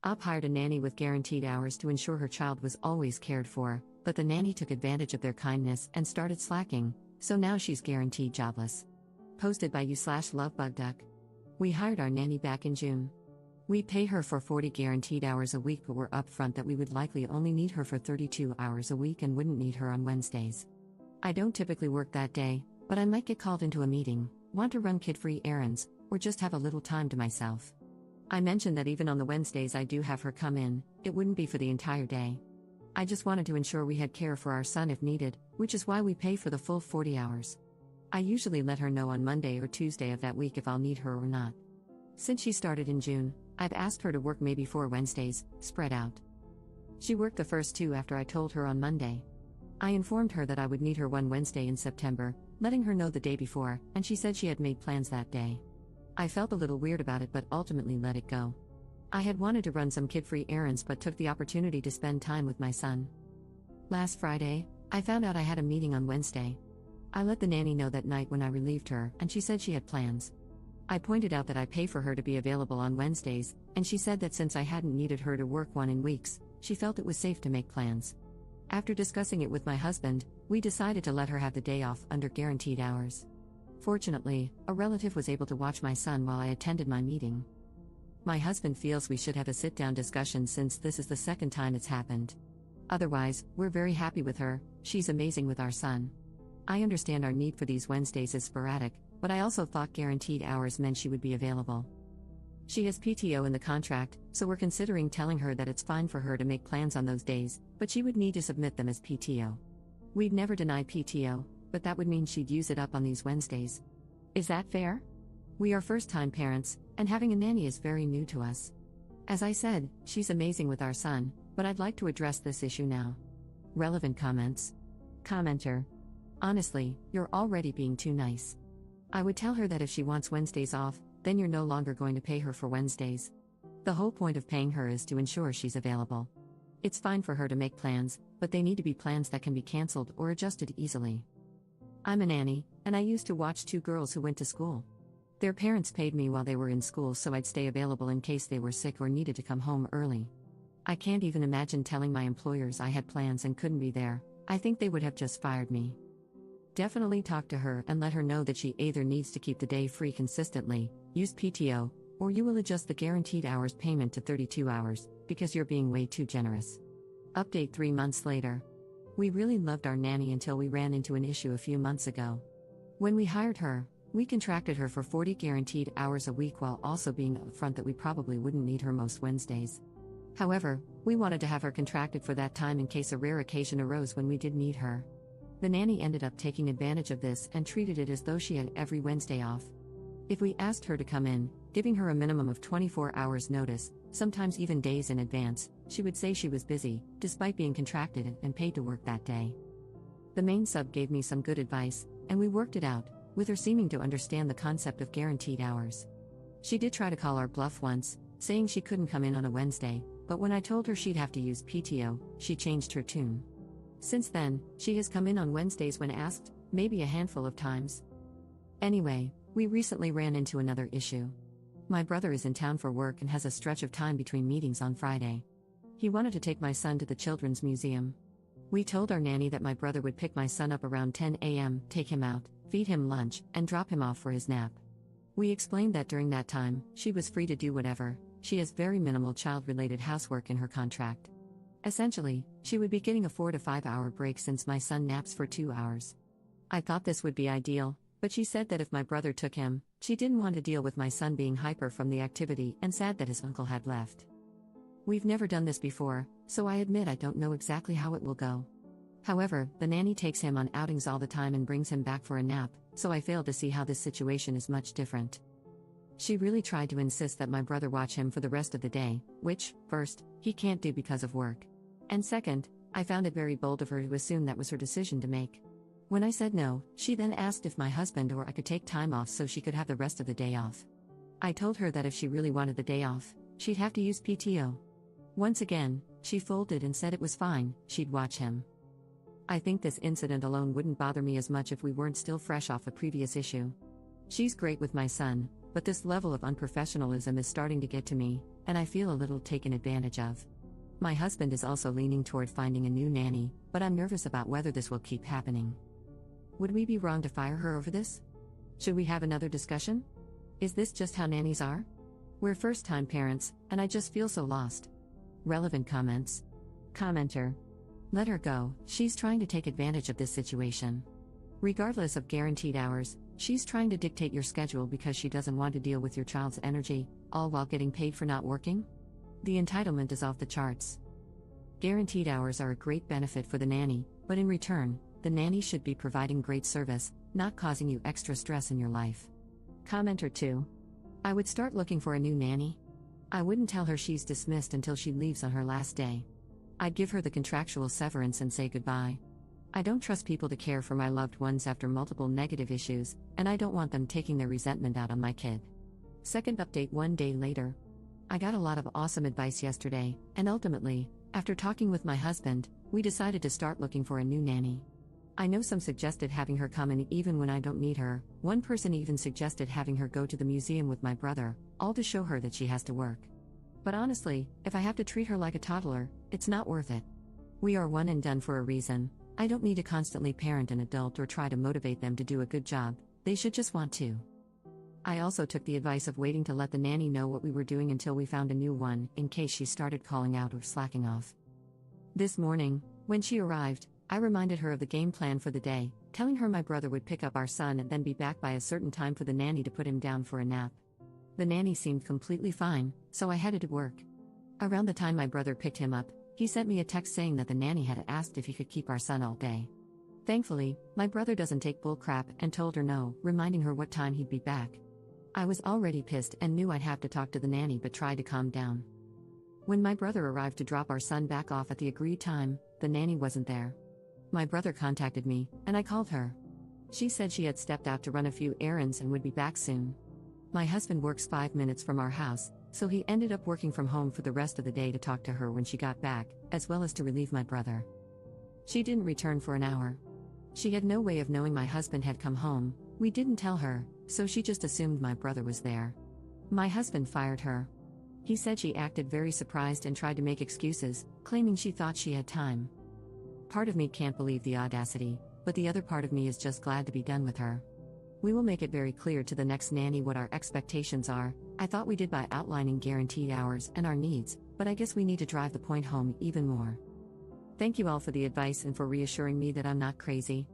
Op hired a nanny with guaranteed hours to ensure her child was always cared for, but the nanny took advantage of their kindness and started slacking, so now she's guaranteed jobless. Posted by you/lovebugduck. We hired our nanny back in June. We pay her for 40 guaranteed hours a week, but we're upfront that we would likely only need her for 32 hours a week and wouldn't need her on Wednesdays. I don't typically work that day, but I might get called into a meeting, want to run kid-free errands, or just have a little time to myself. I mentioned that even on the Wednesdays I do have her come in, it wouldn't be for the entire day. I just wanted to ensure we had care for our son if needed, which is why we pay for the full 40 hours. I usually let her know on Monday or Tuesday of that week if I'll need her or not. Since she started in June, I've asked her to work maybe 4 Wednesdays, spread out. She worked the first 2 after I told her on Monday. I informed her that I would need her one Wednesday in September, letting her know the day before, and she said she had made plans that day. I felt a little weird about it but ultimately let it go. I had wanted to run some kid-free errands but took the opportunity to spend time with my son. Last Friday, I found out I had a meeting on Wednesday. I let the nanny know that night when I relieved her, and she said she had plans. I pointed out that I pay for her to be available on Wednesdays, and she said that since I hadn't needed her to work one in weeks, she felt it was safe to make plans. After discussing it with my husband, we decided to let her have the day off under guaranteed hours. Fortunately, a relative was able to watch my son while I attended my meeting. My husband feels we should have a sit-down discussion since this is the second time it's happened. Otherwise, we're very happy with her, she's amazing with our son. I understand our need for these Wednesdays is sporadic, but I also thought guaranteed hours meant she would be available. She has PTO in the contract, so we're considering telling her that it's fine for her to make plans on those days, but she would need to submit them as PTO. We'd never deny PTO, but that would mean she'd use it up on these Wednesdays. Is that fair? We are first-time parents, and having a nanny is very new to us. As I said, she's amazing with our son, but I'd like to address this issue now. Relevant comments. Commenter. Honestly, you're already being too nice. I would tell her that if she wants Wednesdays off, then you're no longer going to pay her for Wednesdays. The whole point of paying her is to ensure she's available. It's fine for her to make plans, but they need to be plans that can be cancelled or adjusted easily. I'm a nanny, and I used to watch 2 girls who went to school. Their parents paid me while they were in school so I'd stay available in case they were sick or needed to come home early. I can't even imagine telling my employers I had plans and couldn't be there. I think they would have just fired me. Definitely talk to her and let her know that she either needs to keep the day free consistently, use PTO, or you will adjust the guaranteed hours payment to 32 hours, because you're being way too generous. Update 3 months later. We really loved our nanny until we ran into an issue a few months ago. When we hired her, we contracted her for 40 guaranteed hours a week while also being upfront that we probably wouldn't need her most Wednesdays. However, we wanted to have her contracted for that time in case a rare occasion arose when we did need her. The nanny ended up taking advantage of this and treated it as though she had every Wednesday off. If we asked her to come in, giving her a minimum of 24 hours notice, sometimes even days in advance, she would say she was busy, despite being contracted and paid to work that day. The main sub gave me some good advice, and we worked it out, with her seeming to understand the concept of guaranteed hours. She did try to call our bluff once, saying she couldn't come in on a Wednesday, but when I told her she'd have to use PTO, she changed her tune. Since then, she has come in on Wednesdays when asked, maybe a handful of times. Anyway, we recently ran into another issue. My brother is in town for work and has a stretch of time between meetings on Friday. He wanted to take my son to the Children's Museum. We told our nanny that my brother would pick my son up around 10 a.m., take him out, feed him lunch, and drop him off for his nap. We explained that during that time, she was free to do whatever. She has very minimal child-related housework in her contract. Essentially, she would be getting a 4 to 5 hour break since my son naps for 2 hours. I thought this would be ideal, but she said that if my brother took him, she didn't want to deal with my son being hyper from the activity and sad that his uncle had left. We've never done this before, so I admit I don't know exactly how it will go. However, the nanny takes him on outings all the time and brings him back for a nap, so I fail to see how this situation is much different. She really tried to insist that my brother watch him for the rest of the day, which, first, he can't do because of work. And second, I found it very bold of her to assume that was her decision to make. When I said no, she then asked if my husband or I could take time off so she could have the rest of the day off. I told her that if she really wanted the day off, she'd have to use PTO. Once again, she folded and said it was fine, she'd watch him. I think this incident alone wouldn't bother me as much if we weren't still fresh off a previous issue. She's great with my son, but this level of unprofessionalism is starting to get to me, and I feel a little taken advantage of. My husband is also leaning toward finding a new nanny, but I'm nervous about whether this will keep happening. Would we be wrong to fire her over this? Should we have another discussion? Is this just how nannies are? We're first-time parents, and I just feel so lost. Relevant comments. Commenter. Let her go, she's trying to take advantage of this situation. Regardless of guaranteed hours, she's trying to dictate your schedule because she doesn't want to deal with your child's energy, all while getting paid for not working? The entitlement is off the charts. Guaranteed hours are a great benefit for the nanny, but in return, the nanny should be providing great service, not causing you extra stress in your life. Commenter 2. I would start looking for a new nanny. I wouldn't tell her she's dismissed until she leaves on her last day. I'd give her the contractual severance and say goodbye. I don't trust people to care for my loved ones after multiple negative issues, and I don't want them taking their resentment out on my kid. Second update 1 day later. I got a lot of awesome advice yesterday, and ultimately, after talking with my husband, we decided to start looking for a new nanny. I know some suggested having her come in even when I don't need her. One person even suggested having her go to the museum with my brother, all to show her that she has to work. But honestly, if I have to treat her like a toddler, it's not worth it. We are one and done for a reason. I don't need to constantly parent an adult or try to motivate them to do a good job, they should just want to. I also took the advice of waiting to let the nanny know what we were doing until we found a new one, in case she started calling out or slacking off. This morning, when she arrived, I reminded her of the game plan for the day, telling her my brother would pick up our son and then be back by a certain time for the nanny to put him down for a nap. The nanny seemed completely fine, so I headed to work. Around the time my brother picked him up, he sent me a text saying that the nanny had asked if he could keep our son all day. Thankfully, my brother doesn't take bull crap and told her no, reminding her what time he'd be back. I was already pissed and knew I'd have to talk to the nanny but tried to calm down. When my brother arrived to drop our son back off at the agreed time, the nanny wasn't there. My brother contacted me, and I called her. She said she had stepped out to run a few errands and would be back soon. My husband works 5 minutes from our house, so he ended up working from home for the rest of the day to talk to her when she got back, as well as to relieve my brother. She didn't return for an hour. She had no way of knowing my husband had come home. We didn't tell her, so she just assumed my brother was there. My husband fired her. He said she acted very surprised and tried to make excuses, claiming she thought she had time. Part of me can't believe the audacity, but the other part of me is just glad to be done with her. We will make it very clear to the next nanny what our expectations are. I thought we did by outlining guaranteed hours and our needs, but I guess we need to drive the point home even more. Thank you all for the advice and for reassuring me that I'm not crazy.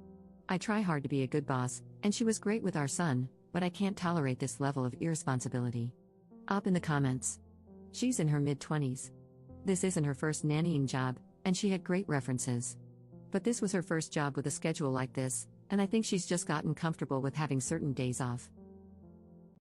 I try hard to be a good boss, and she was great with our son, but I can't tolerate this level of irresponsibility. Up in the comments. She's in her mid-20s. This isn't her first nannying job, and she had great references. But this was her first job with a schedule like this, and I think she's just gotten comfortable with having certain days off.